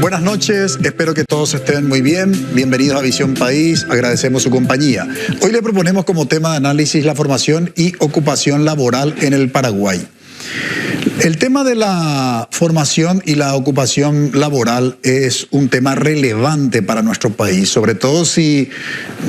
Buenas noches, espero que todos estén muy bien. Bienvenidos a Visión País, agradecemos su compañía. Hoy le proponemos como tema de análisis la formación y ocupación laboral en el Paraguay. El tema de la formación y la ocupación laboral es un tema relevante para nuestro país, sobre todo si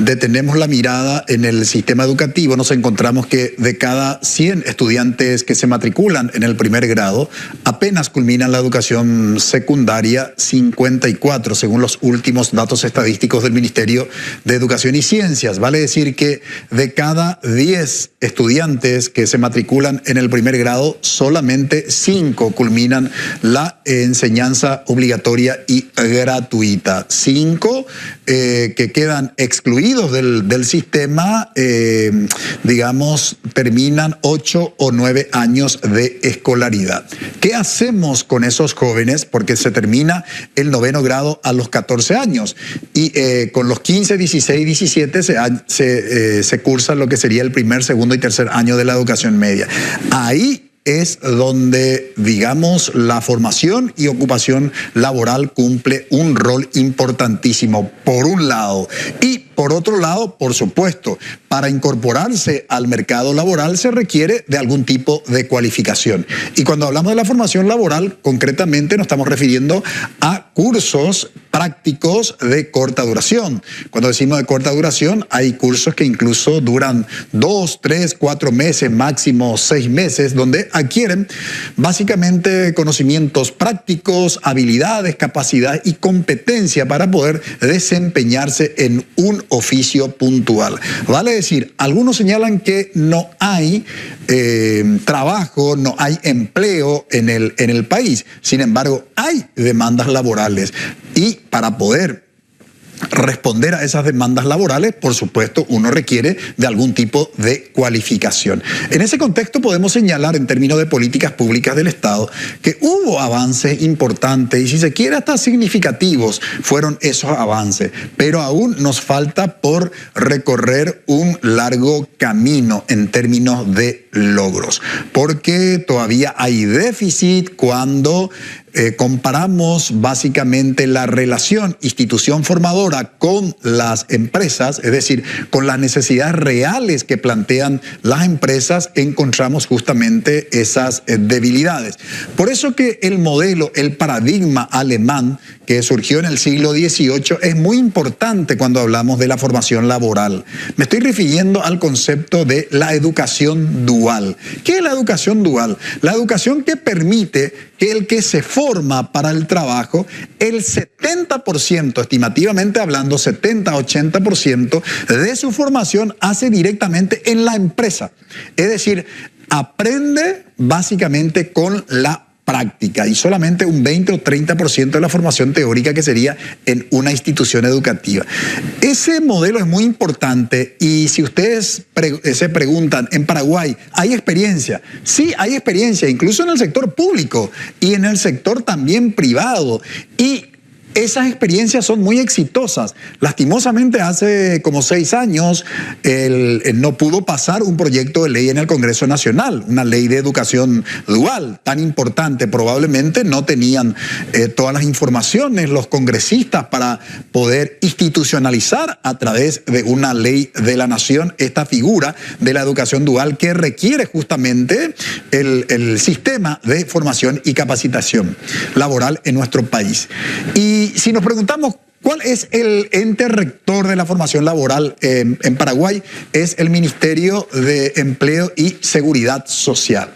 detenemos la mirada en el sistema educativo. Nos encontramos que de cada 100 estudiantes que se matriculan en el primer grado, apenas culminan la educación secundaria 54, según los últimos datos estadísticos del Ministerio de Educación y Ciencias. Vale decir que de cada 10 estudiantes que se matriculan en el primer grado, solamente 5 culminan la enseñanza obligatoria y gratuita. 5 que quedan excluidos del sistema, digamos, terminan 8 o 9 años de escolaridad. ¿Qué hacemos con esos jóvenes? Porque se termina el 9º grado a los 14 años y con los 15, 16, 17 se cursa lo que sería el primer, segundo y tercer año de la educación media. Ahí es donde, digamos, la formación y ocupación laboral cumple un rol importantísimo, por un lado. Y por otro lado, por supuesto, para incorporarse al mercado laboral se requiere de algún tipo de cualificación. Y cuando hablamos de la formación laboral, concretamente nos estamos refiriendo a cursos prácticos de corta duración. Cuando decimos de corta duración, hay cursos que incluso duran 2, 3, 4 meses, máximo 6 meses, donde adquieren básicamente conocimientos prácticos, habilidades, capacidad y competencia para poder desempeñarse en un oficio puntual. Vale decir, algunos señalan que no hay trabajo, no hay empleo en el país. Sin embargo, hay demandas laborales y para poder responder a esas demandas laborales, por supuesto, uno requiere de algún tipo de cualificación. En ese contexto podemos señalar en términos de políticas públicas del Estado que hubo avances importantes y si se quiere hasta significativos fueron esos avances, pero aún nos falta por recorrer un largo camino en términos de logros, porque todavía hay déficit cuando comparamos básicamente la relación institución formadora con las empresas, es decir, con las necesidades reales que plantean las empresas, encontramos justamente esas debilidades. Por eso que el modelo, el paradigma alemán que surgió en el siglo XVIII es muy importante cuando hablamos de la formación laboral. Me estoy refiriendo al concepto de la educación dual. ¿Qué es la educación dual? La educación que permite que el que se forma para el trabajo, el 70%, estimativamente hablando, 70-80% de su formación hace directamente en la empresa. Es decir, aprende básicamente con la práctica y solamente un 20 o 30% de la formación teórica que sería en una institución educativa. Ese modelo es muy importante y si ustedes se preguntan, ¿en Paraguay hay experiencia? Sí, hay experiencia, incluso en el sector público y en el sector también privado. Y esas experiencias son muy exitosas. Lastimosamente, hace como 6 años no pudo pasar un proyecto de ley en el Congreso Nacional, una ley de educación dual tan importante. Probablemente no tenían todas las informaciones los congresistas para poder institucionalizar a través de una ley de la nación esta figura de la educación dual que requiere justamente el sistema de formación y capacitación laboral en nuestro país. Y si nos preguntamos ¿cuál es el ente rector de la formación laboral en Paraguay? Es el Ministerio de Empleo y Seguridad Social.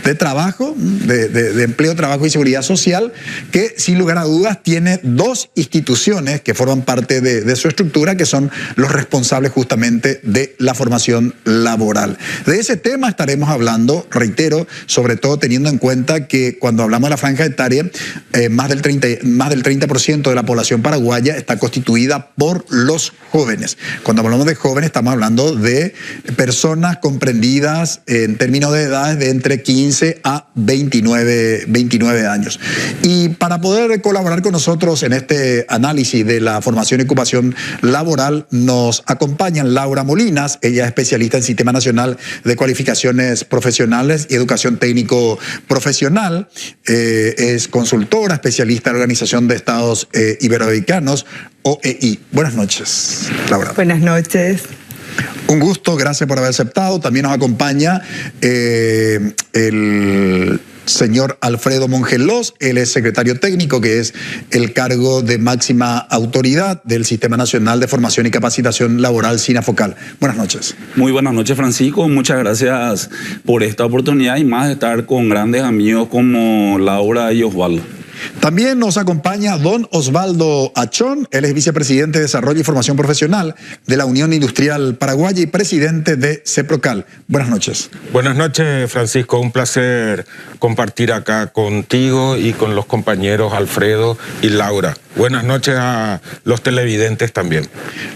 De trabajo, de empleo, trabajo y seguridad social, que sin lugar a dudas tiene 2 instituciones que forman parte de su estructura, que son los responsables justamente de la formación laboral. De ese tema estaremos hablando, reitero, sobre todo teniendo en cuenta que cuando hablamos de la franja etaria, más del 30% de la población paraguaya está constituida por los jóvenes. Cuando hablamos de jóvenes estamos hablando de personas comprendidas en términos de edades de entre 15 a 29 años. Y para poder colaborar con nosotros en este análisis de la formación y ocupación laboral, nos acompañan Laura Molinas. Ella es especialista en Sistema Nacional de Cualificaciones Profesionales y Educación Técnico Profesional. Es consultora, especialista en Organización de Estados Iberoamericanos, OEI. Buenas noches, Laura. Buenas noches. Un gusto, gracias por haber aceptado. También nos acompaña el señor Alfredo Mongelos. Él es secretario técnico, que es el cargo de máxima autoridad del Sistema Nacional de Formación y Capacitación Laboral, SINAFOCAL. Buenas noches. Muy buenas noches, Francisco. Muchas gracias por esta oportunidad y más de estar con grandes amigos como Laura y Osvaldo. También nos acompaña don Osvaldo Achón. Él es vicepresidente de Desarrollo y Formación Profesional de la Unión Industrial Paraguaya y presidente de CEPROCAL. Buenas noches. Buenas noches, Francisco. Un placer compartir acá contigo y con los compañeros Alfredo y Laura. Buenas noches a los televidentes también.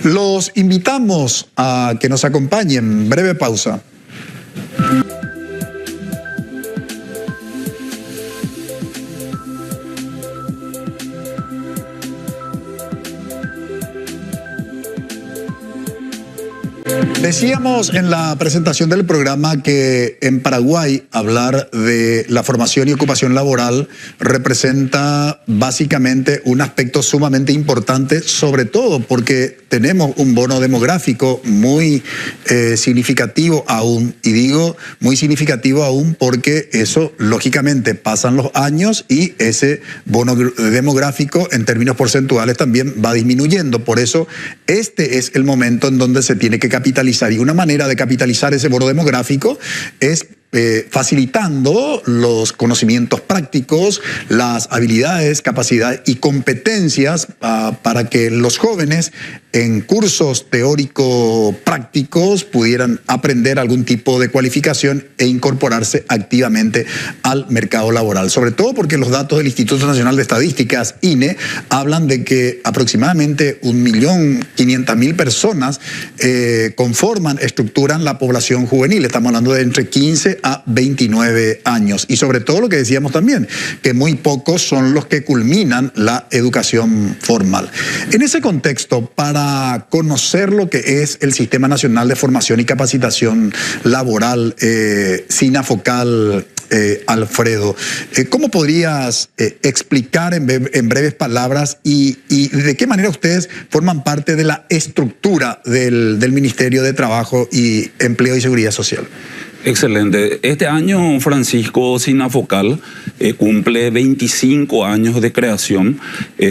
Los invitamos a que nos acompañen. Breve pausa. Decíamos en la presentación del programa que en Paraguay hablar de la formación y ocupación laboral representa básicamente un aspecto sumamente importante, sobre todo porque tenemos un bono demográfico muy significativo aún, y digo muy significativo aún porque eso lógicamente pasan los años y ese bono demográfico en términos porcentuales también va disminuyendo. Por eso este es el momento en donde se tiene que capitalizar, y una manera de capitalizar ese bono demográfico es facilitando los conocimientos prácticos, las habilidades, capacidades y competencias para que los jóvenes en cursos teórico-prácticos pudieran aprender algún tipo de cualificación e incorporarse activamente al mercado laboral. Sobre todo porque los datos del Instituto Nacional de Estadísticas, INE, hablan de que aproximadamente 1.500.000 personas estructuran la población juvenil. Estamos hablando de entre 15 a 29 años. Y sobre todo lo que decíamos también, que muy pocos son los que culminan la educación formal. En ese contexto, para conocer lo que es el Sistema Nacional de Formación y Capacitación Laboral, SINAFOCAL, Alfredo, ¿cómo podrías explicar en breves palabras y de qué manera ustedes forman parte de la estructura del Ministerio de Trabajo y Empleo y Seguridad Social? Excelente. Este año, Francisco, SINAFOCAL cumple 25 años de creación.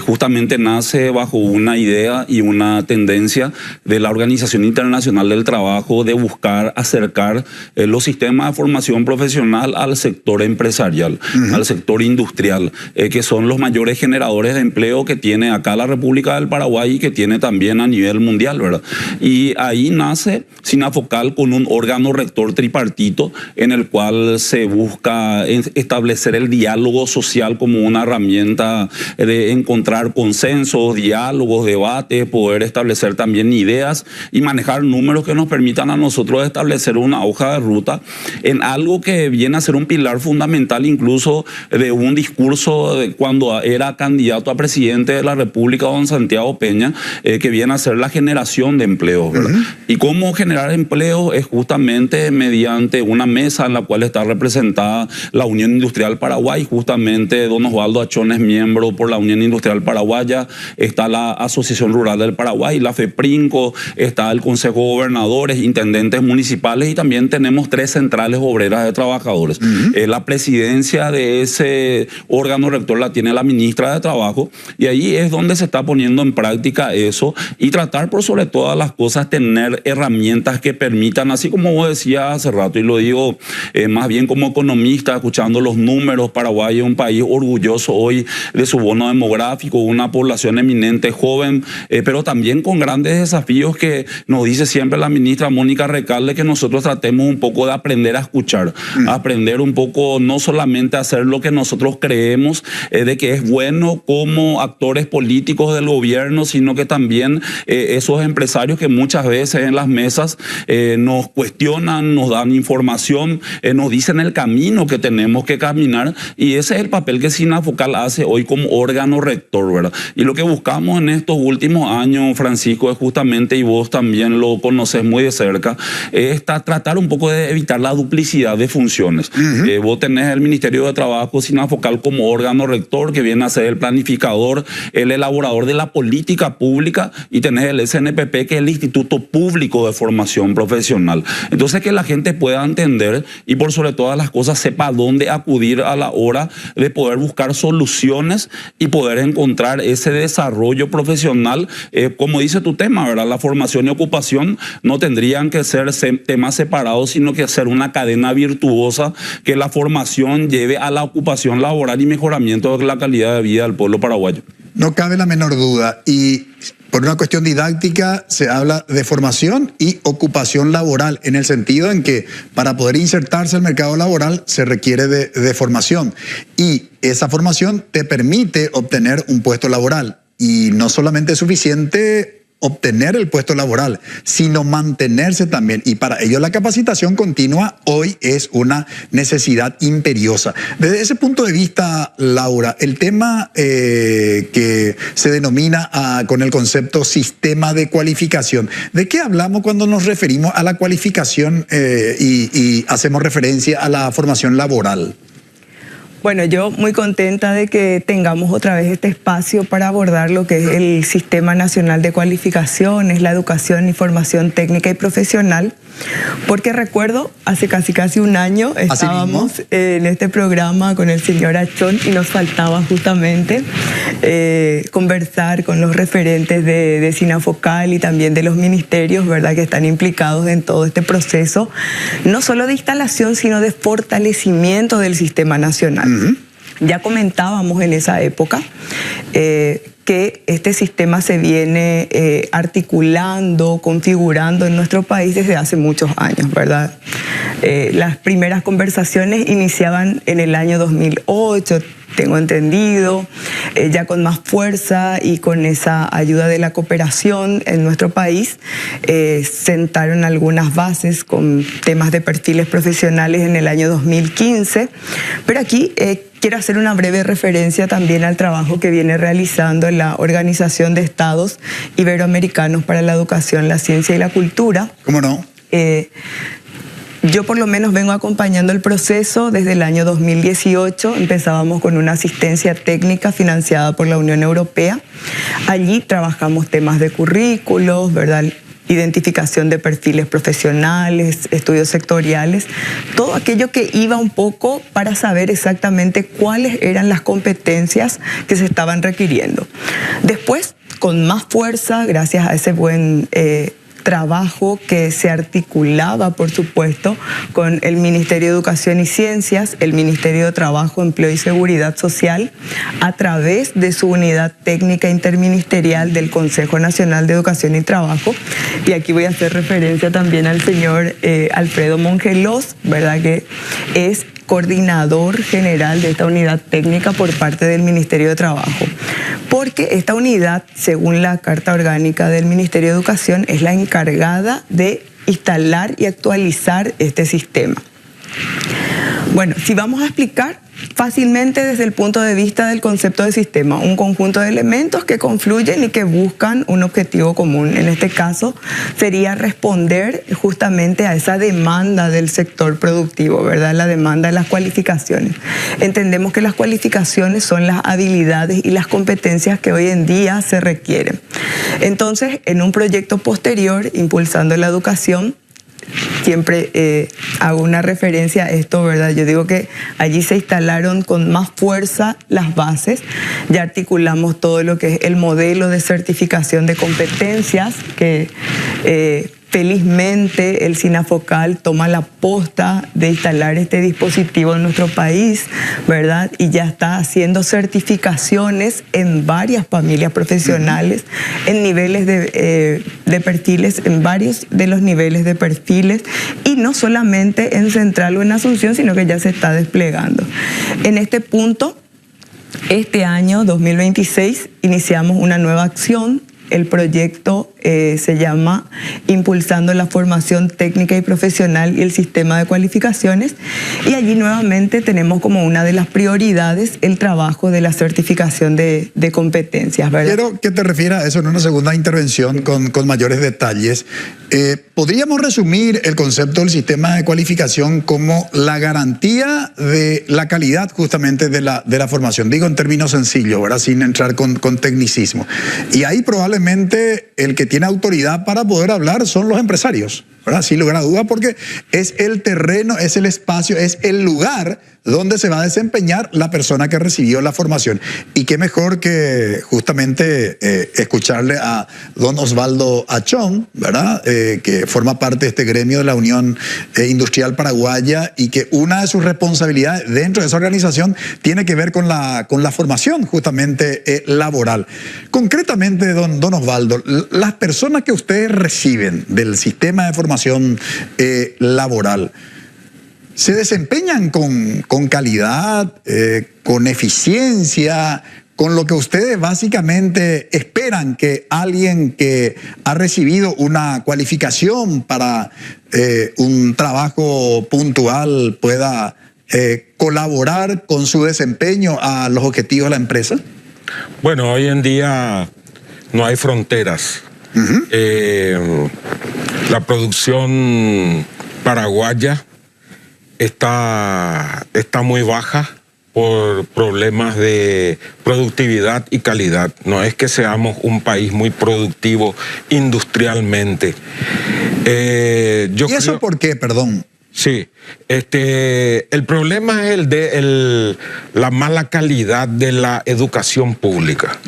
Justamente nace bajo una idea y una tendencia de la Organización Internacional del Trabajo de buscar acercar los sistemas de formación profesional al sector empresarial, al sector industrial, que son los mayores generadores de empleo que tiene acá la República del Paraguay y que tiene también a nivel mundial, ¿verdad? Y ahí nace SINAFOCAL con un órgano rector tripartito en el cual se busca establecer el diálogo social como una herramienta de encontrar consensos, diálogos, debates, poder establecer también ideas y manejar números que nos permitan a nosotros establecer una hoja de ruta en algo que viene a ser un pilar fundamental incluso de un discurso de cuando era candidato a presidente de la República, don Santiago Peña, que viene a ser la generación de empleos, ¿verdad? Y cómo generar empleo es justamente mediante una mesa en la cual está representada la Unión Industrial Paraguay. Justamente don Osvaldo Achón es miembro por la Unión Industrial Paraguaya, está la Asociación Rural del Paraguay, la FEPRINCO, está el Consejo de Gobernadores, intendentes municipales y también tenemos 3 centrales obreras de trabajadores. La presidencia de ese órgano rector la tiene la ministra de Trabajo y ahí es donde se está poniendo en práctica eso y tratar por sobre todas las cosas tener herramientas que permitan, así como vos decías hace rato, y lo digo más bien como economista, escuchando los números, Paraguay es un país orgulloso hoy de su bono demográfico, una población eminente joven, pero también con grandes desafíos que nos dice siempre la ministra Mónica Recalde, que nosotros tratemos un poco de aprender a escuchar, aprender un poco no solamente a hacer lo que nosotros creemos de que es bueno como actores políticos del gobierno, sino que también esos empresarios que muchas veces en las mesas nos cuestionan, nos dan información, nos dicen el camino que tenemos que caminar, y ese es el papel que SINAFOCAL hace hoy como órgano rector, ¿verdad? Y lo que buscamos en estos últimos años, Francisco, es justamente, y vos también lo conoces muy de cerca, es tratar un poco de evitar la duplicidad de funciones. Vos tenés el Ministerio de Trabajo, SINAFOCAL, como órgano rector, que viene a ser el planificador, el elaborador de la política pública, y tenés el SNPP, que es el Instituto Público de Formación Profesional. Entonces, que la gente pueda entender y por sobre todas las cosas sepa dónde acudir a la hora de poder buscar soluciones y poder encontrar ese desarrollo profesional. Como dice tu tema, ¿verdad? La formación y ocupación no tendrían que ser temas separados, sino que ser una cadena virtuosa, que la formación lleve a la ocupación laboral y mejoramiento de la calidad de vida del pueblo paraguayo. No cabe la menor duda, y por una cuestión didáctica se habla de formación y ocupación laboral, en el sentido en que para poder insertarse al mercado laboral se requiere de formación, y esa formación te permite obtener un puesto laboral, y no solamente es suficiente obtener el puesto laboral, sino mantenerse también. Y para ello la capacitación continua hoy es una necesidad imperiosa. Desde ese punto de vista, Laura, el tema que se denomina con el concepto sistema de cualificación, ¿de qué hablamos cuando nos referimos a la cualificación y hacemos referencia a la formación laboral? Bueno, yo muy contenta de que tengamos otra vez este espacio para abordar lo que es el Sistema Nacional de Cualificaciones, la educación y formación técnica y profesional, porque recuerdo hace casi un año estábamos en este programa con el señor Achón y nos faltaba justamente conversar con los referentes de SINAFOCAL y también de los ministerios, ¿verdad?, que están implicados en todo este proceso, no solo de instalación, sino de fortalecimiento del sistema nacional. Ya comentábamos en esa época que este sistema se viene articulando, configurando en nuestro país desde hace muchos años, ¿verdad? Las primeras conversaciones iniciaban en el año 2008, tengo entendido, ya con más fuerza y con esa ayuda de la cooperación en nuestro país, sentaron algunas bases con temas de perfiles profesionales en el año 2015, pero aquí quiero hacer una breve referencia también al trabajo que viene realizando la Organización de Estados Iberoamericanos para la Educación, la Ciencia y la Cultura. ¿Cómo no? Yo por lo menos vengo acompañando el proceso desde el año 2018. Empezábamos con una asistencia técnica financiada por la Unión Europea. Allí trabajamos temas de currículos, ¿verdad?, identificación de perfiles profesionales, estudios sectoriales, todo aquello que iba un poco para saber exactamente cuáles eran las competencias que se estaban requiriendo. Después, con más fuerza, gracias a ese buen trabajo que se articulaba, por supuesto, con el Ministerio de Educación y Ciencias, el Ministerio de Trabajo, Empleo y Seguridad Social, a través de su unidad técnica interministerial del Consejo Nacional de Educación y Trabajo. Y aquí voy a hacer referencia también al señor Alfredo Mongelos, ¿verdad?, que es coordinador general de esta unidad técnica por parte del Ministerio de Trabajo. Porque esta unidad, según la Carta Orgánica del Ministerio de Educación, es la encargada de instalar y actualizar este sistema. Bueno, si vamos a explicar fácilmente desde el punto de vista del concepto de sistema, un conjunto de elementos que confluyen y que buscan un objetivo común. En este caso sería responder justamente a esa demanda del sector productivo, ¿verdad?, la demanda de las cualificaciones. Entendemos que las cualificaciones son las habilidades y las competencias que hoy en día se requieren. Entonces, en un proyecto posterior, impulsando la educación, siempre hago una referencia a esto, ¿verdad? Yo digo que allí se instalaron con más fuerza las bases, ya articulamos todo lo que es el modelo de certificación de competencias, que felizmente el SINAFOCAL toma la posta de instalar este dispositivo en nuestro país, ¿verdad? Y ya está haciendo certificaciones en varias familias profesionales, en niveles de perfiles, en varios de los niveles de perfiles, y no solamente en Central o en Asunción, sino que ya se está desplegando. En este punto, este año 2026 iniciamos una nueva acción El proyecto se llama Impulsando la Formación Técnica y Profesional y el Sistema de Cualificaciones, y allí nuevamente tenemos como una de las prioridades el trabajo de la certificación de competencias, ¿verdad? Quiero que te refieras a eso en una segunda intervención con mayores detalles. ¿Podríamos resumir el concepto del sistema de cualificación como la garantía de la calidad justamente de la formación? Digo en términos sencillos, ¿verdad? Sin entrar con tecnicismo. Y ahí probablemente el que tiene autoridad para poder hablar son los empresarios, ¿verdad? Sin lugar a duda, porque es el terreno, es el espacio, es el lugar donde se va a desempeñar la persona que recibió la formación. Y qué mejor que justamente escucharle a don Osvaldo Achón, ¿verdad? Que forma parte de este gremio de la Unión Industrial Paraguaya, y que una de sus responsabilidades dentro de esa organización tiene que ver con la formación justamente laboral. Concretamente, don Osvaldo, las personas que ustedes reciben del sistema de formación laboral, ¿se desempeñan con calidad, con eficiencia, con lo que ustedes básicamente esperan que alguien que ha recibido una cualificación para un trabajo puntual pueda colaborar con su desempeño a los objetivos de la empresa? Bueno, hoy en día no hay fronteras. La producción paraguaya está muy baja por problemas de productividad y calidad. No es que seamos un país muy productivo industrialmente. ¿Y eso por qué, perdón? Sí, el problema es la mala calidad de la educación pública.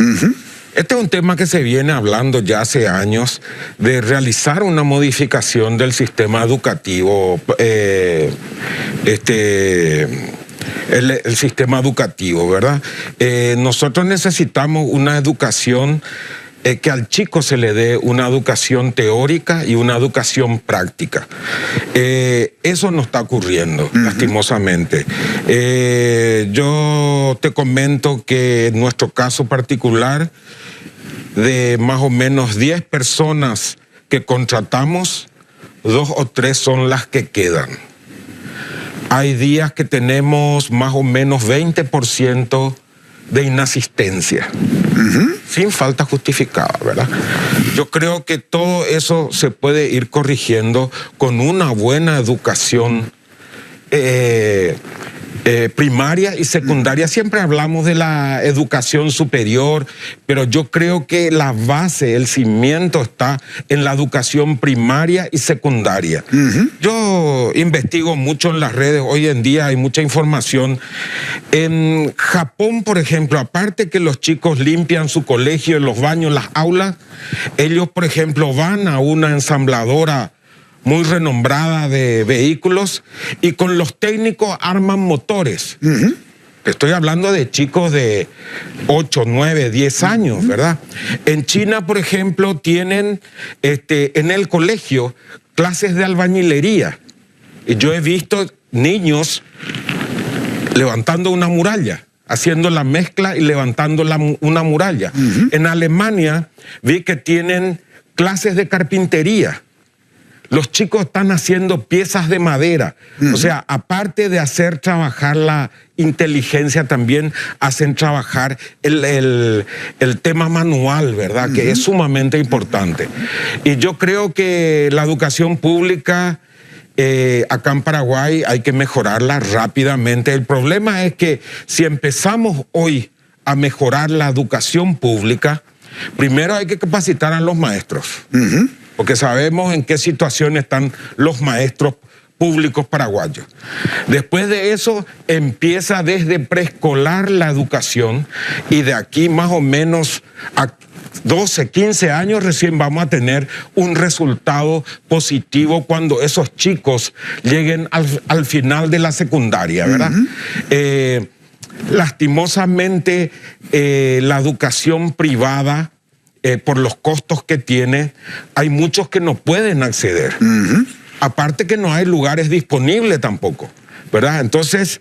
Este es un tema que se viene hablando ya hace años, de realizar una modificación del sistema educativo, el sistema educativo, ¿verdad? Nosotros necesitamos una educación que al chico se le dé una educación teórica y una educación práctica. Eso no está ocurriendo, lastimosamente. Yo te comento que en nuestro caso particular, de más o menos 10 personas que contratamos, 2 o 3 son las que quedan. Hay días que tenemos más o menos 20% de inasistencia, sin falta justificada, ¿verdad? Yo creo que todo eso se puede ir corrigiendo con una buena educación primaria y secundaria. Siempre hablamos de la educación superior, pero yo creo que la base, el cimiento está en la educación primaria y secundaria. Yo investigo mucho en las redes, hoy en día hay mucha información. En Japón, por ejemplo, aparte que los chicos limpian su colegio, los baños, las aulas, ellos, por ejemplo, van a una ensambladora muy renombrada de vehículos y con los técnicos arman motores. Estoy hablando de chicos de 8, 9, 10 años, ¿verdad? En China, por ejemplo, tienen en el colegio clases de albañilería. Y yo he visto niños levantando una muralla, haciendo la mezcla y levantando una muralla. En Alemania vi que tienen clases de carpintería. Los chicos están haciendo piezas de madera. O sea, aparte de hacer trabajar la inteligencia, también hacen trabajar el tema manual, ¿verdad? Que es sumamente importante. Y yo creo que la educación pública acá en Paraguay hay que mejorarla rápidamente. El problema es que si empezamos hoy a mejorar la educación pública, primero hay que capacitar a los maestros. Porque sabemos en qué situación están los maestros públicos paraguayos. Después de eso empieza desde preescolar la educación, y de aquí más o menos a 12, 15 años recién vamos a tener un resultado positivo cuando esos chicos lleguen al final de la secundaria, ¿verdad? Lastimosamente la educación privada, por los costos que tiene, hay muchos que no pueden acceder. Aparte que no hay lugares disponibles tampoco, ¿verdad? Entonces,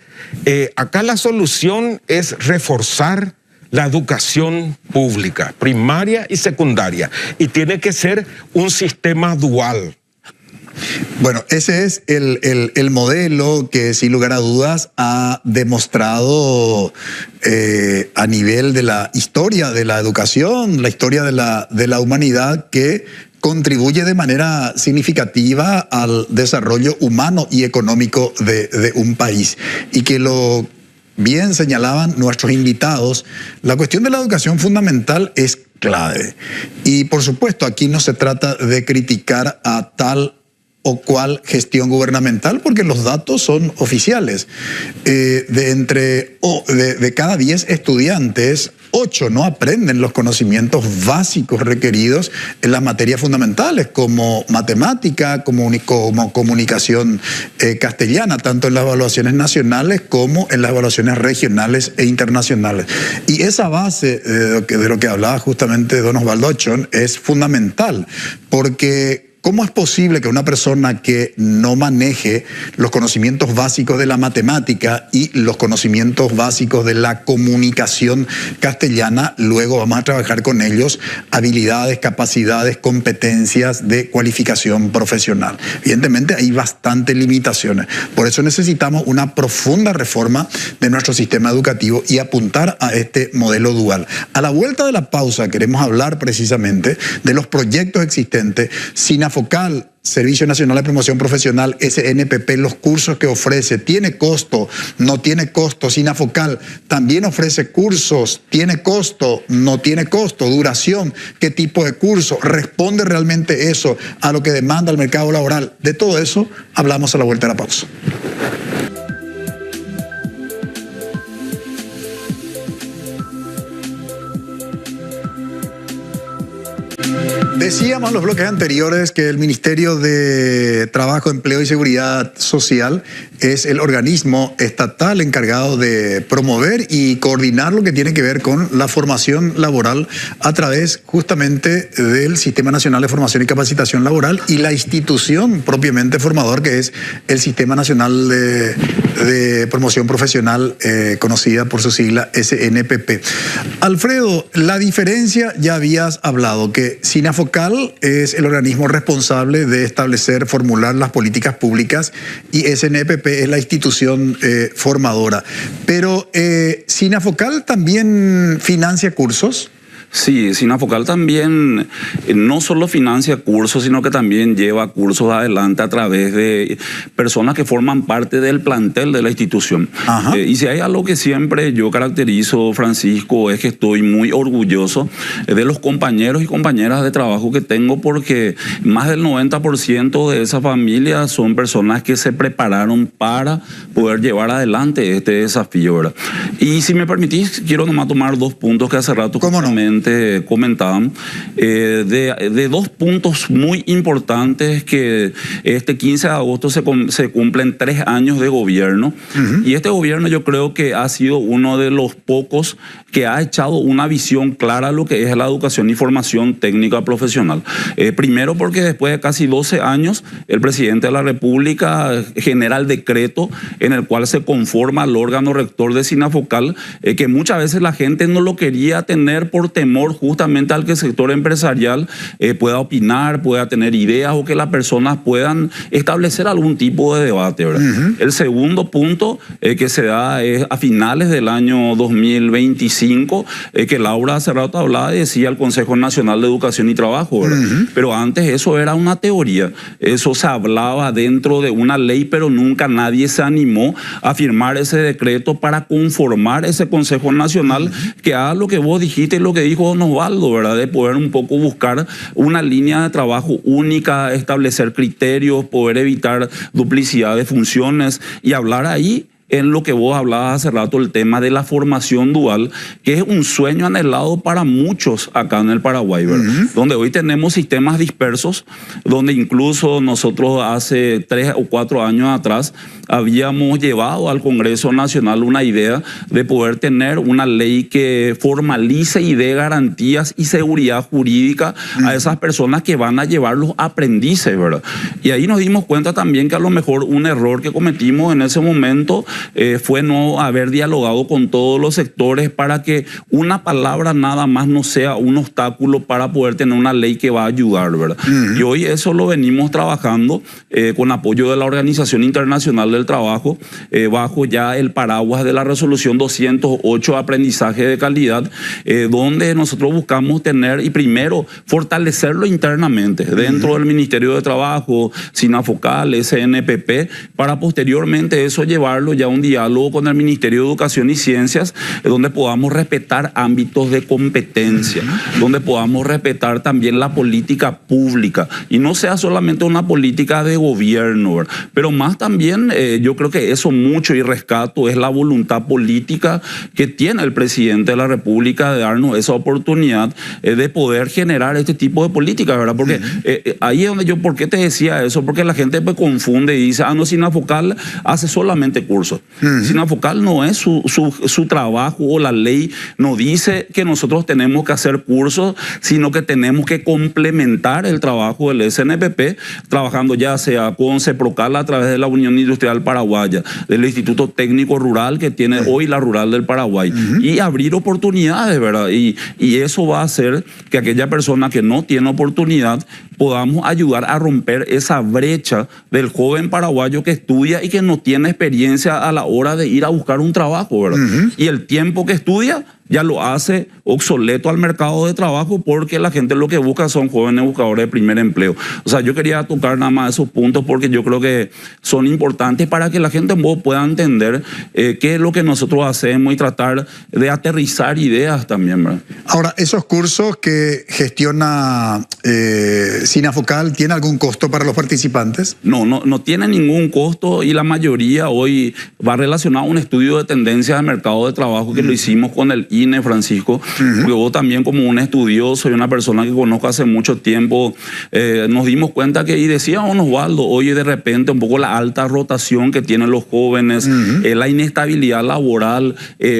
acá la solución es reforzar la educación pública, primaria y secundaria, y tiene que ser un sistema dual. Bueno, ese es el modelo que sin lugar a dudas ha demostrado a nivel de la historia de la educación, la historia de la humanidad, que contribuye de manera significativa al desarrollo humano y económico de un país. Y que lo bien señalaban nuestros invitados, la cuestión de la educación fundamental es clave. Y por supuesto, aquí no se trata de criticar a tal o cual gestión gubernamental, porque los datos son oficiales. De cada 10 estudiantes, 8 no aprenden los conocimientos básicos requeridos en las materias fundamentales, como matemática, como comunicación castellana, tanto en las evaluaciones nacionales como en las evaluaciones regionales e internacionales. Y esa base de lo que hablaba justamente don Osvaldo Achón es fundamental, porque ¿cómo es posible que una persona que no maneje los conocimientos básicos de la matemática y los conocimientos básicos de la comunicación castellana, luego vamos a trabajar con ellos habilidades, capacidades, competencias de cualificación profesional? Evidentemente hay bastantes limitaciones. Por eso necesitamos una profunda reforma de nuestro sistema educativo y apuntar a este modelo dual. A la vuelta de la pausa queremos hablar precisamente de los proyectos existentes. SINAFOCAL, Servicio Nacional de Promoción Profesional, SNPP, los cursos que ofrece, ¿tiene costo? ¿No tiene costo? SINAFOCAL también ofrece cursos, ¿tiene costo? ¿No tiene costo? ¿Duración? ¿Qué tipo de curso? ¿Responde realmente eso a lo que demanda el mercado laboral? De todo eso hablamos a la vuelta de la pausa. Decíamos en los bloques anteriores que el Ministerio de Trabajo, Empleo y Seguridad Social es el organismo estatal encargado de promover y coordinar lo que tiene que ver con la formación laboral a través justamente del Sistema Nacional de Formación y Capacitación Laboral y la institución propiamente formador, que es el Sistema Nacional de Promoción Profesional, conocida por su sigla SNPP. Alfredo, la diferencia, ya habías hablado que SINAFOCAL es el organismo responsable de establecer, formular las políticas públicas y SNPP es la institución formadora. Pero ¿SINAFOCAL también financia cursos? Sí, SINAFOCAL también no solo financia cursos, sino que también lleva cursos adelante a través de personas que forman parte del plantel de la institución. Y si hay algo que siempre yo caracterizo, Francisco, es que estoy muy orgulloso de los compañeros y compañeras de trabajo que tengo, porque más del 90% de esas familias son personas que se prepararon para poder llevar adelante este desafío, ¿verdad? Y si me permitís, quiero nomás tomar 2 puntos que hace rato justamente comentaban, de 2 puntos muy importantes, que este 15 de agosto se cumplen 3 años de gobierno. Y este gobierno yo creo que ha sido uno de los pocos que ha echado una visión clara a lo que es la educación y formación técnica profesional. Primero porque después de casi 12 años el presidente de la República genera el decreto en el cual se conforma el órgano rector de SINAFOCAL, que muchas veces la gente no lo quería tener por temor justamente al que el sector empresarial pueda opinar, pueda tener ideas, o que las personas puedan establecer algún tipo de debate, ¿verdad? El segundo punto que se da es a finales del año 2025, que Laura hace rato hablaba y decía el Consejo Nacional de Educación y Trabajo, ¿verdad? Pero antes eso era una teoría, eso se hablaba dentro de una ley, pero nunca nadie se animó a firmar ese decreto para conformar ese Consejo Nacional que haga lo que vos dijiste y lo que dijo don Osvaldo, ¿verdad? De poder un poco buscar una línea de trabajo única, establecer criterios, poder evitar duplicidad de funciones y hablar ahí en lo que vos hablabas hace rato, el tema de la formación dual, que es un sueño anhelado para muchos acá en el Paraguay, ¿verdad? Donde hoy tenemos sistemas dispersos, donde incluso nosotros hace 3 o 4 años atrás habíamos llevado al Congreso Nacional una idea de poder tener una ley que formalice y dé garantías y seguridad jurídica a esas personas que van a llevar los aprendices, ¿verdad? Y ahí nos dimos cuenta también que a lo mejor un error que cometimos en ese momento fue no haber dialogado con todos los sectores para que una palabra nada más no sea un obstáculo para poder tener una ley que va a ayudar, ¿verdad? Y hoy eso lo venimos trabajando con apoyo de la Organización Internacional del Trabajo, bajo ya el paraguas de la resolución 208, aprendizaje de calidad, donde nosotros buscamos tener y primero fortalecerlo internamente dentro del Ministerio de Trabajo, SINAFOCAL, SNPP, para posteriormente eso llevarlo ya a un diálogo con el Ministerio de Educación y Ciencias, donde podamos respetar ámbitos de competencia, donde podamos respetar también la política pública y no sea solamente una política de gobierno, ¿verdad? Pero más también yo creo que eso mucho y rescato es la voluntad política que tiene el presidente de la República de darnos esa oportunidad de poder generar este tipo de política, ¿verdad? Porque ahí es donde yo, ¿por qué te decía eso? Porque la gente pues confunde y dice, no, SINAFOCAL hace solamente cursos. SINAFOCAL no es su trabajo, o la ley no dice que nosotros tenemos que hacer cursos, sino que tenemos que complementar el trabajo del SNPP, trabajando ya sea con CEPROCAL a través de la Unión Industrial Paraguaya, del Instituto Técnico Rural que tiene hoy la Rural del Paraguay, y abrir oportunidades, ¿verdad? Y eso va a hacer que aquella persona que no tiene oportunidad podamos ayudar a romper esa brecha del joven paraguayo que estudia y que no tiene experiencia a la hora de ir a buscar un trabajo, ¿verdad? Y el tiempo que estudia ya lo hace obsoleto al mercado de trabajo, porque la gente lo que busca son jóvenes buscadores de primer empleo. O sea, yo quería tocar nada más esos puntos porque yo creo que son importantes para que la gente pueda entender qué es lo que nosotros hacemos y tratar de aterrizar ideas también, ¿verdad? Ahora, esos cursos que gestiona SINAFOCAL, ¿tiene algún costo para los participantes? No tiene ningún costo, y la mayoría hoy va relacionado a un estudio de tendencias de mercado de trabajo que lo hicimos con el INE, Francisco, porque vos también, como un estudioso y una persona que conozco hace mucho tiempo, nos dimos cuenta que, y decía Osvaldo, oye, de repente un poco la alta rotación que tienen los jóvenes, la inestabilidad laboral,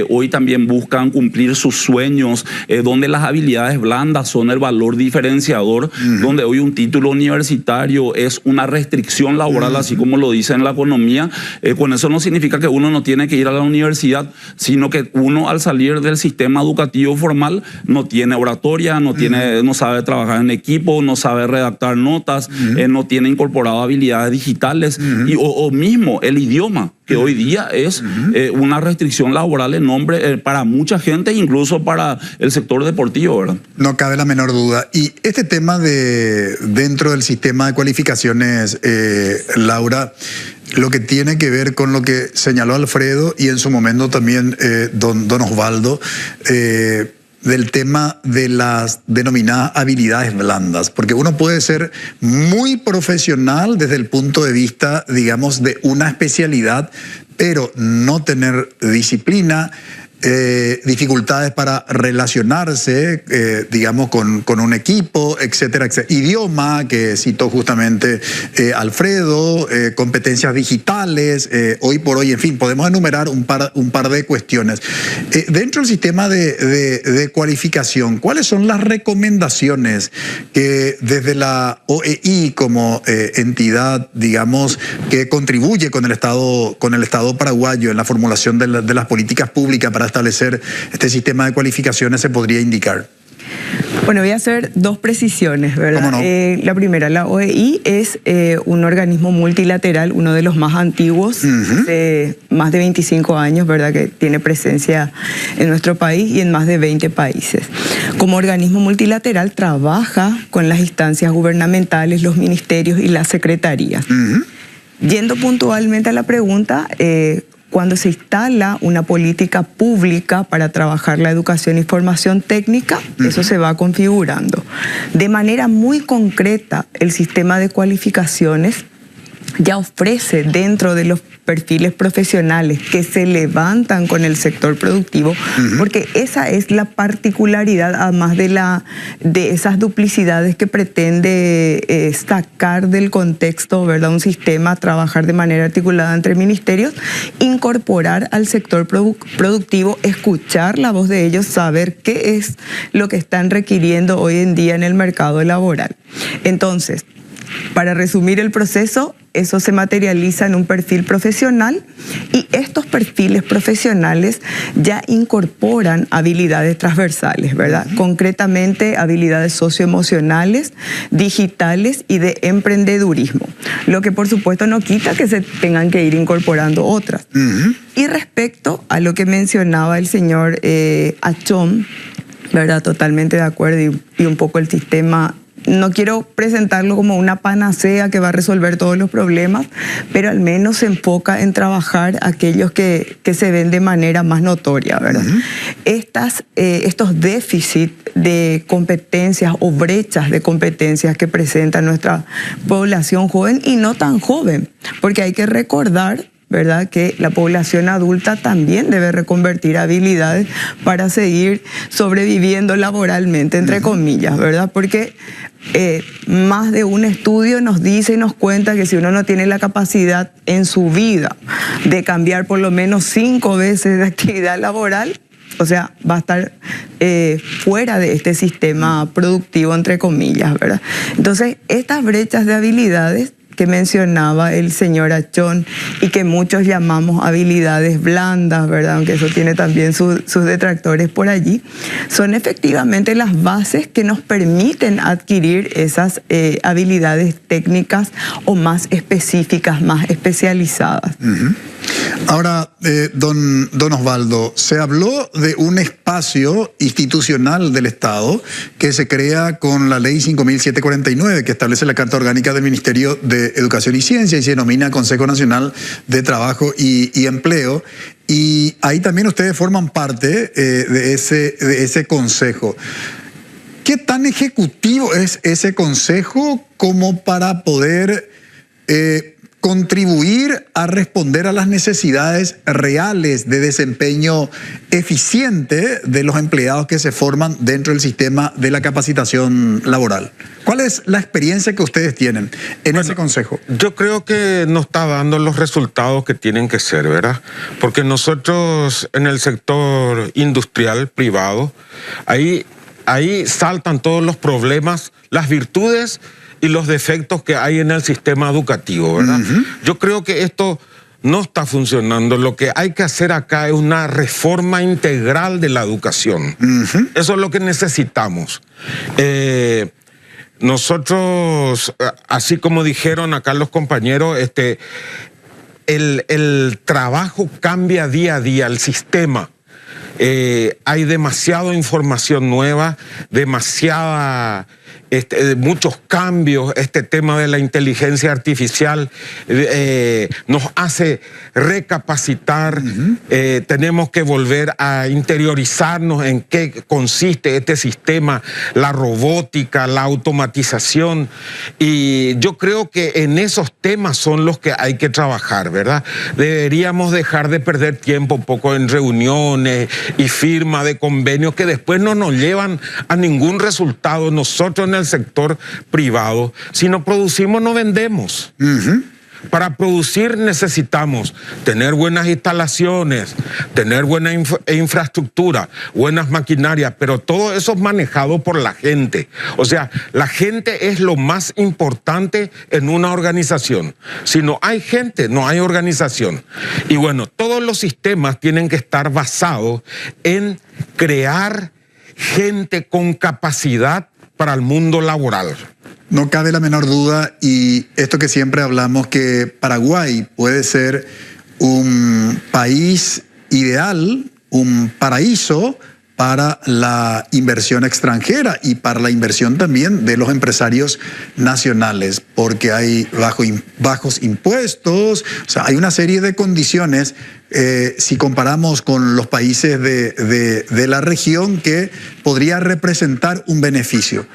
hoy también buscan cumplir sus sueños, donde las habilidades blandas son el valor diferenciador, donde hoy un título universitario es una restricción laboral, así como lo dice en la economía. Con eso no significa que uno no tiene que ir a la universidad, sino que uno, al salir del sistema educativo formal, no tiene oratoria, no sabe trabajar en equipo, no sabe redactar notas, no tiene incorporado habilidades digitales, o mismo el idioma, que hoy día es una restricción laboral en nombre para mucha gente, incluso para el sector deportivo, ¿verdad? No cabe la menor duda. Y este tema de dentro del sistema de cualificaciones, Laura, lo que tiene que ver con lo que señaló Alfredo y en su momento también don Osvaldo, del tema de las denominadas habilidades blandas, porque uno puede ser muy profesional desde el punto de vista, digamos, de una especialidad, pero no tener disciplina, dificultades para relacionarse, digamos, con un equipo, etcétera, etcétera. Idioma, que citó justamente Alfredo, competencias digitales, hoy por hoy, en fin, podemos enumerar un par de cuestiones. Dentro del sistema de cualificación, ¿cuáles son las recomendaciones que desde la OEI como entidad, digamos, que contribuye con el Estado paraguayo en la formulación de las políticas públicas para establecer este sistema de cualificaciones se podría indicar? Bueno, voy a hacer dos precisiones, ¿verdad? ¿Cómo no? La primera, la OEI es un organismo multilateral, uno de los más antiguos, de más de 25 años, ¿verdad? Que tiene presencia en nuestro país y en más de 20 países. Como organismo multilateral trabaja con las instancias gubernamentales, los ministerios y las secretarías. Yendo puntualmente a la pregunta, cuando se instala una política pública para trabajar la educación y formación técnica, eso se va configurando. De manera muy concreta, el sistema de cualificaciones ya ofrece, dentro de los perfiles profesionales que se levantan con el sector productivo, porque esa es la particularidad, además de esas duplicidades que pretende sacar del contexto, ¿verdad? Un sistema, trabajar de manera articulada entre ministerios, incorporar al sector productivo, escuchar la voz de ellos, saber qué es lo que están requiriendo hoy en día en el mercado laboral. Entonces, para resumir el proceso, eso se materializa en un perfil profesional y estos perfiles profesionales ya incorporan habilidades transversales, ¿verdad? Concretamente habilidades socioemocionales, digitales y de emprendedurismo, lo que por supuesto no quita que se tengan que ir incorporando otras. Y respecto a lo que mencionaba el señor Achón, ¿verdad? Totalmente de acuerdo y un poco el sistema. No quiero presentarlo como una panacea que va a resolver todos los problemas, pero al menos se enfoca en trabajar aquellos que se ven de manera más notoria, ¿verdad? Estos déficits de competencias o brechas de competencias que presenta nuestra población joven y no tan joven, porque hay que recordar, ¿verdad?, que la población adulta también debe reconvertir habilidades para seguir sobreviviendo laboralmente, entre comillas, ¿verdad? Porque más de un estudio nos dice y nos cuenta que si uno no tiene la capacidad en su vida de cambiar por lo menos 5 veces de actividad laboral, o sea, va a estar fuera de este sistema productivo, entre comillas, ¿verdad? Entonces, estas brechas de habilidades que mencionaba el señor Achón y que muchos llamamos habilidades blandas, ¿verdad?, aunque eso tiene también sus detractores por allí, son efectivamente las bases que nos permiten adquirir esas habilidades técnicas o más específicas, más especializadas. Ahora, don Osvaldo, se habló de un espacio institucional del Estado que se crea con la ley 5.749, que establece la Carta Orgánica del Ministerio de Educación y Ciencia y se denomina Consejo Nacional de Trabajo y Empleo. Y ahí también ustedes forman parte de ese consejo. ¿Qué tan ejecutivo es ese consejo como para poder contribuir a responder a las necesidades reales de desempeño eficiente de los empleados que se forman dentro del sistema de la capacitación laboral? ¿Cuál es la experiencia que ustedes tienen en ese consejo? Yo creo que no está dando los resultados que tienen que ser, ¿verdad? Porque nosotros en el sector industrial privado, ahí saltan todos los problemas, las virtudes y los defectos que hay en el sistema educativo, ¿verdad? Yo creo que esto no está funcionando. Lo que hay que hacer acá es una reforma integral de la educación. Eso es lo que necesitamos. Nosotros, así como dijeron acá los compañeros, el trabajo cambia día a día, el sistema. Hay demasiada información nueva, muchos cambios. Este tema de la inteligencia artificial nos hace recapacitar. Tenemos que volver a interiorizarnos en qué consiste este sistema, la robótica, la automatización. Y yo creo que en esos temas son los que hay que trabajar, ¿verdad? Deberíamos dejar de perder tiempo un poco en reuniones y firma de convenios que después no nos llevan a ningún resultado. Nosotros en el sector privado, si no producimos no vendemos. Para producir necesitamos tener buenas instalaciones, tener buena infraestructura, buenas maquinarias, pero todo eso es manejado por la gente. O sea, la gente es lo más importante en una organización. Si no hay gente, no hay organización. Y bueno, todos los sistemas tienen que estar basados en crear gente con capacidad para el mundo laboral. No cabe la menor duda, y esto que siempre hablamos, que Paraguay puede ser un país ideal, un paraíso para la inversión extranjera y para la inversión también de los empresarios nacionales, porque hay bajos impuestos, o sea, hay una serie de condiciones, si comparamos con los países de la región, que podría representar un beneficio.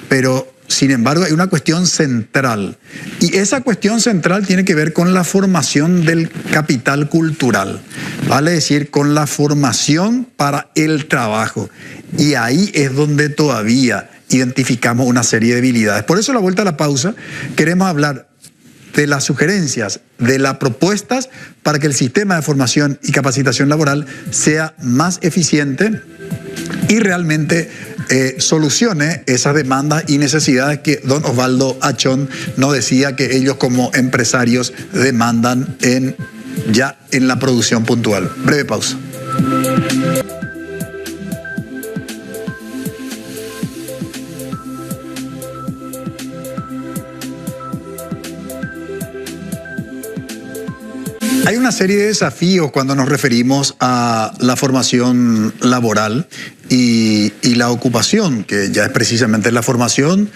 Pero sin embargo, hay una cuestión central, y esa cuestión central tiene que ver con la formación del capital cultural, vale decir, con la formación para el trabajo. Y ahí es donde todavía identificamos una serie de debilidades. Por eso, a la vuelta a la pausa, queremos hablar de las sugerencias, de las propuestas para que el sistema de formación y capacitación laboral sea más eficiente y realmente solucione esas demandas y necesidades que don Osvaldo Achón nos decía que ellos como empresarios demandan ya en la producción puntual. Breve pausa. Hay una serie de desafíos cuando nos referimos a la formación laboral y la ocupación, que ya es precisamente la formación,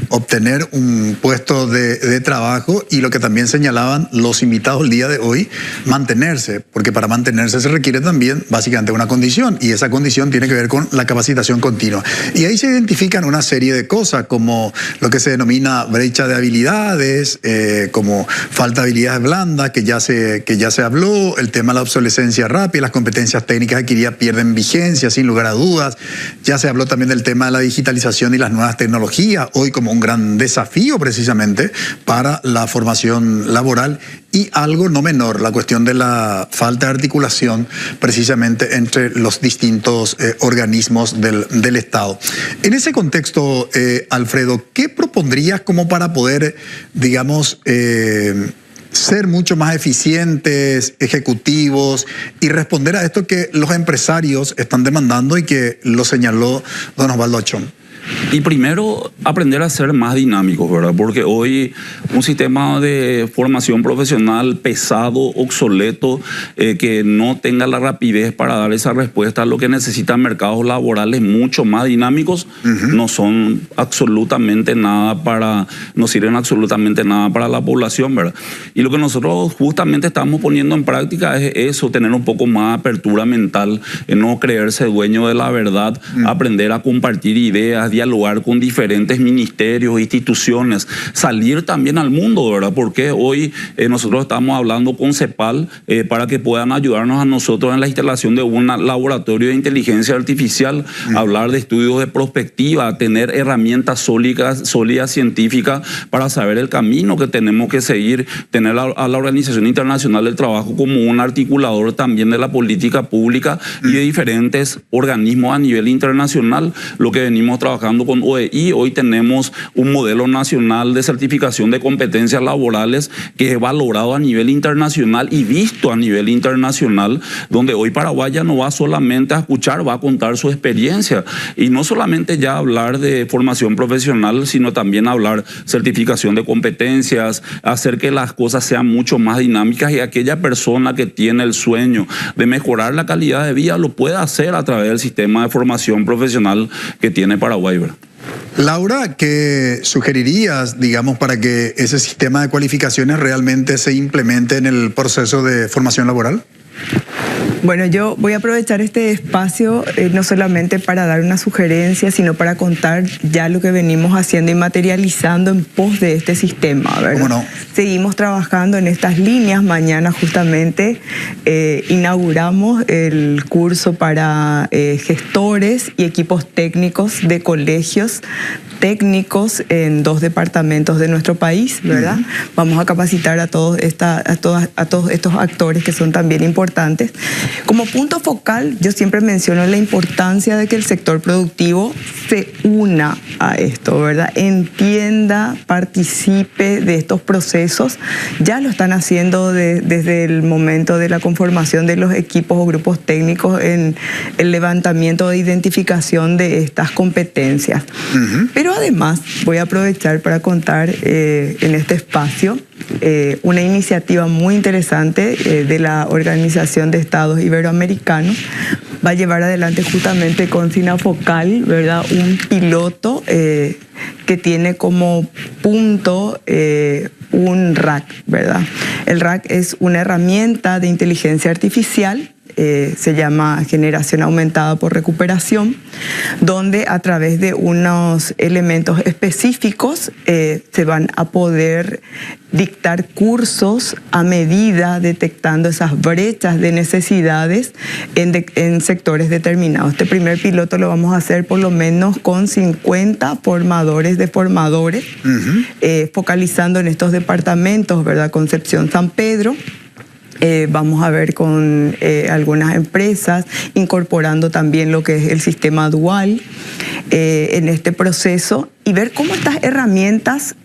obtener un puesto de trabajo y lo que también señalaban los invitados el día de hoy, mantenerse, porque para mantenerse se requiere también básicamente una condición y esa condición tiene que ver con la capacitación continua. Y ahí se identifican una serie de cosas como lo que se denomina brecha de habilidades, como falta de habilidades blandas, que ya se habló, el tema de la obsolescencia rápida, las competencias técnicas adquiridas pierden vigencia sin lugar a dudas. Ya se habló también del tema de la digitalización y las nuevas tecnologías, hoy como un gran desafío precisamente para la formación laboral, y algo no menor, la cuestión de la falta de articulación precisamente entre los distintos organismos del Estado. En ese contexto, Alfredo, ¿qué propondrías como para poder, digamos, ser mucho más eficientes, ejecutivos y responder a esto que los empresarios están demandando y que lo señaló don Osvaldo Achón? Y primero, aprender a ser más dinámicos, ¿verdad? Porque hoy un sistema de formación profesional pesado, obsoleto, que no tenga la rapidez para dar esa respuesta a lo que necesitan mercados laborales mucho más dinámicos, no son absolutamente nada no sirven absolutamente nada para la población, ¿verdad? Y lo que nosotros justamente estamos poniendo en práctica es eso, tener un poco más apertura mental, no creerse dueño de la verdad, aprender a compartir ideas, dialogar con diferentes ministerios, instituciones, salir también al mundo, ¿verdad? Porque hoy nosotros estamos hablando con CEPAL para que puedan ayudarnos a nosotros en la instalación de un laboratorio de inteligencia artificial, hablar de estudios de prospectiva, tener herramientas sólidas científicas para saber el camino que tenemos que seguir, tener a la Organización Internacional del Trabajo como un articulador también de la política pública y de diferentes organismos a nivel internacional, lo que venimos trabajando con OEI. Hoy tenemos un modelo nacional de certificación de competencias laborales que es valorado a nivel internacional y visto a nivel internacional, donde hoy Paraguay ya no va solamente a escuchar, va a contar su experiencia. Y no solamente ya hablar de formación profesional, sino también hablar certificación de competencias, hacer que las cosas sean mucho más dinámicas y aquella persona que tiene el sueño de mejorar la calidad de vida lo pueda hacer a través del sistema de formación profesional que tiene Paraguay. Laura, ¿qué sugerirías, digamos, para que ese sistema de cualificaciones realmente se implemente en el proceso de formación laboral? Bueno, yo voy a aprovechar este espacio no solamente para dar una sugerencia, sino para contar ya lo que venimos haciendo y materializando en pos de este sistema, ¿verdad? ¿Cómo no? Seguimos trabajando en estas líneas. Mañana justamente inauguramos el curso para gestores y equipos técnicos de colegios técnicos en 2 departamentos de nuestro país, ¿verdad? Vamos a capacitar a todos estos actores que son también importantes. Como punto focal, yo siempre menciono la importancia de que el sector productivo se una a esto, ¿verdad? Entienda, participe de estos procesos. Ya lo están haciendo desde el momento de la conformación de los equipos o grupos técnicos en el levantamiento de identificación de estas competencias. Pero además voy a aprovechar para contar en este espacio una iniciativa muy interesante de la Organización de Estados Iberoamericanos. Va a llevar adelante justamente con Sinafocal, ¿verdad? Un piloto que tiene como punto un RAC, ¿verdad? El RAC es una herramienta de inteligencia artificial, se llama Generación Aumentada por Recuperación, donde a través de unos elementos específicos se van a poder dictar cursos a medida, detectando esas brechas de necesidades en sectores determinados. Este primer piloto lo vamos a hacer por lo menos con 50 formadores de formadores, focalizando en estos departamentos, ¿verdad? Concepción, San Pedro. Vamos a ver con algunas empresas, incorporando también lo que es el sistema dual. en este proceso y ver cómo estas herramientas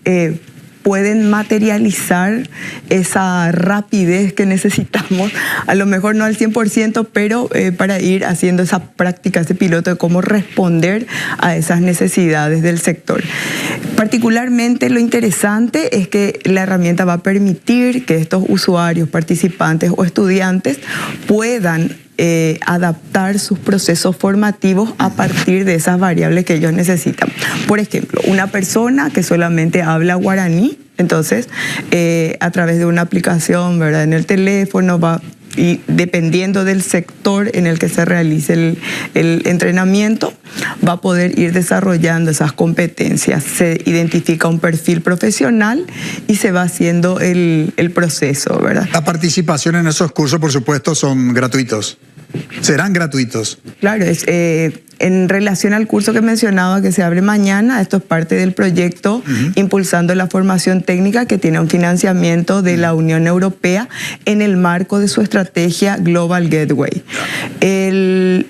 pueden materializar esa rapidez que necesitamos, a lo mejor no al 100%, pero para ir haciendo esa práctica, ese piloto de cómo responder a esas necesidades del sector. Particularmente lo interesante es que la herramienta va a permitir que estos usuarios, participantes o estudiantes puedan adaptar sus procesos formativos a partir de esas variables que ellos necesitan. Por ejemplo, una persona que solamente habla guaraní, entonces a través de una aplicación, ¿verdad?, en el teléfono va, y dependiendo del sector en el que se realice el entrenamiento, va a poder ir desarrollando esas competencias. Se identifica un perfil profesional y se va haciendo el proceso, ¿verdad? La participación en esos cursos, por supuesto, son gratuitos. ¿Serán gratuitos? Claro, en relación al curso que mencionaba que se abre mañana, esto es parte del proyecto Impulsando la Formación Técnica, que tiene un financiamiento de la Unión Europea en el marco de su estrategia Global Gateway. El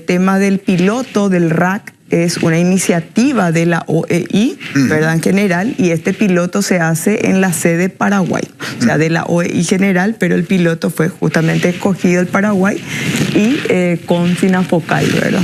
tema del piloto del RAC es una iniciativa de la OEI, ¿verdad?, en general, y este piloto se hace en la sede Paraguay, o sea, de la OEI general, pero el piloto fue justamente escogido el Paraguay y con Sinafocal, ¿verdad?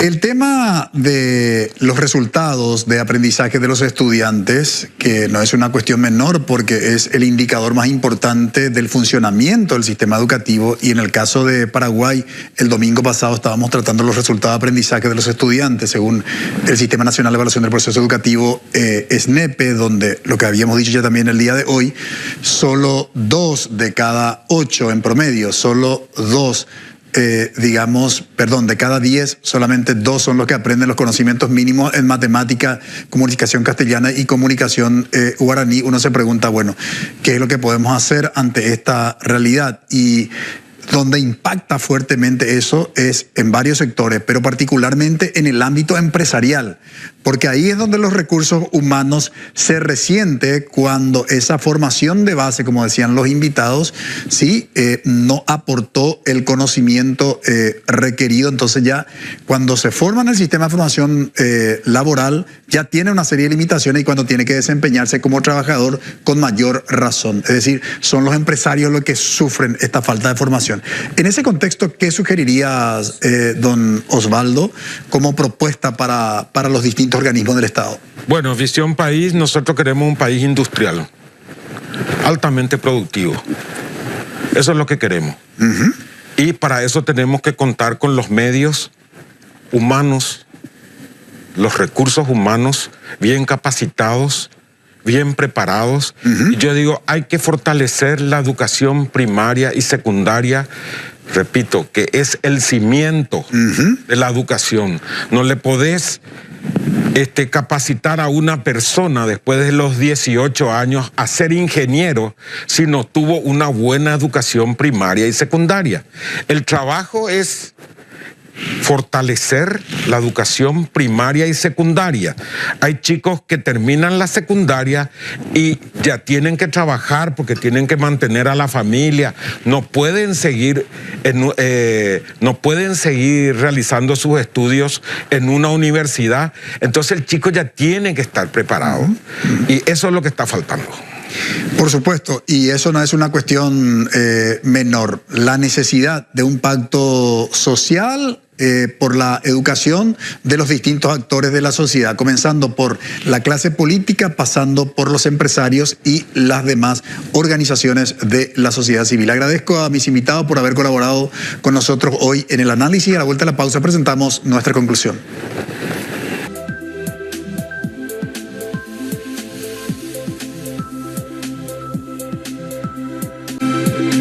El tema de los resultados de aprendizaje de los estudiantes, que no es una cuestión menor porque es el indicador más importante del funcionamiento del sistema educativo, y en el caso de Paraguay, el domingo pasado estábamos tratando los resultados de aprendizaje de los estudiantes según el Sistema Nacional de Evaluación del Proceso Educativo, SNEPE, donde lo que habíamos dicho ya también el día de hoy, solo 2 de cada 8 en promedio, solo 2 de cada 10, solamente 2 son los que aprenden los conocimientos mínimos en matemática, comunicación castellana y comunicación guaraní. Uno se pregunta, bueno, ¿qué es lo que podemos hacer ante esta realidad? Y donde impacta fuertemente eso es en varios sectores, pero particularmente en el ámbito empresarial, porque ahí es donde los recursos humanos se resiente cuando esa formación de base, como decían los invitados, sí, no aportó el conocimiento requerido. Entonces ya cuando se forma en el sistema de formación laboral, ya tiene una serie de limitaciones, y cuando tiene que desempeñarse como trabajador, con mayor razón. Es decir, son los empresarios los que sufren esta falta de formación. En ese contexto, ¿qué sugerirías, don Osvaldo, como propuesta para los distintos organismos del Estado? Bueno, Visión País, nosotros queremos un país industrial, altamente productivo. Eso es lo que queremos. Y para eso tenemos que contar con los medios humanos, los recursos humanos bien capacitados, bien preparados. Y yo digo, hay que fortalecer la educación primaria y secundaria, repito, que es el cimiento de la educación. No le podés capacitar a una persona después de los 18 años a ser ingeniero si no tuvo una buena educación primaria y secundaria. El trabajo es fortalecer la educación primaria y secundaria. Hay chicos que terminan la secundaria y ya tienen que trabajar porque tienen que mantener a la familia. No pueden seguir realizando sus estudios en una universidad. Entonces el chico ya tiene que estar preparado. Y eso es lo que está faltando. Por supuesto, y eso no es una cuestión menor. La necesidad de un pacto social por la educación de los distintos actores de la sociedad, comenzando por la clase política, pasando por los empresarios y las demás organizaciones de la sociedad civil. Agradezco a mis invitados por haber colaborado con nosotros hoy en el análisis. A la vuelta de la pausa presentamos nuestra conclusión.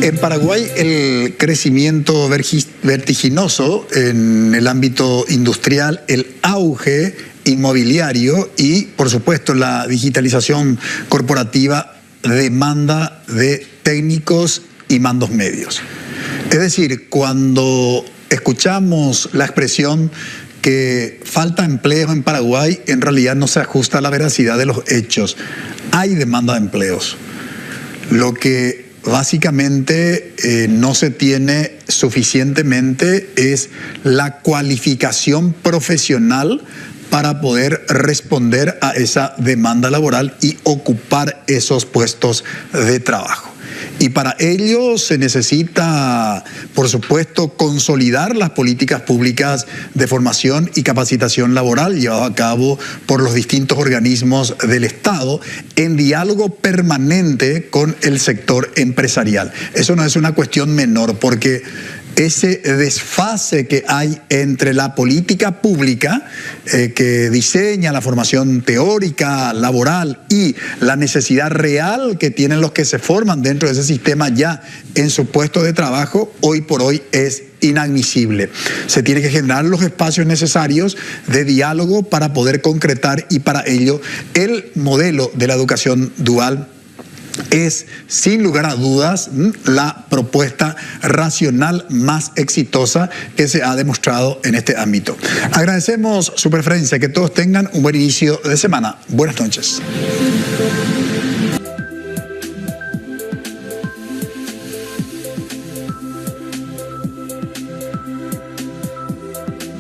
En Paraguay, el crecimiento vertiginoso en el ámbito industrial, el auge inmobiliario y, por supuesto, la digitalización corporativa demanda de técnicos y mandos medios. Es decir, cuando escuchamos la expresión que falta empleo en Paraguay, en realidad no se ajusta a la veracidad de los hechos. Hay demanda de empleos. Lo que básicamente no se tiene suficientemente es la cualificación profesional para poder responder a esa demanda laboral y ocupar esos puestos de trabajo. Y para ello se necesita, por supuesto, consolidar las políticas públicas de formación y capacitación laboral llevadas a cabo por los distintos organismos del Estado en diálogo permanente con el sector empresarial. Eso no es una cuestión menor, porque ese desfase que hay entre la política pública que diseña la formación teórica, laboral y la necesidad real que tienen los que se forman dentro de ese sistema ya en su puesto de trabajo, hoy por hoy es inadmisible. Se tiene que generar los espacios necesarios de diálogo para poder concretar, y para ello el modelo de la educación dual es, sin lugar a dudas, la propuesta racional más exitosa que se ha demostrado en este ámbito. Agradecemos su preferencia, que todos tengan un buen inicio de semana. Buenas noches.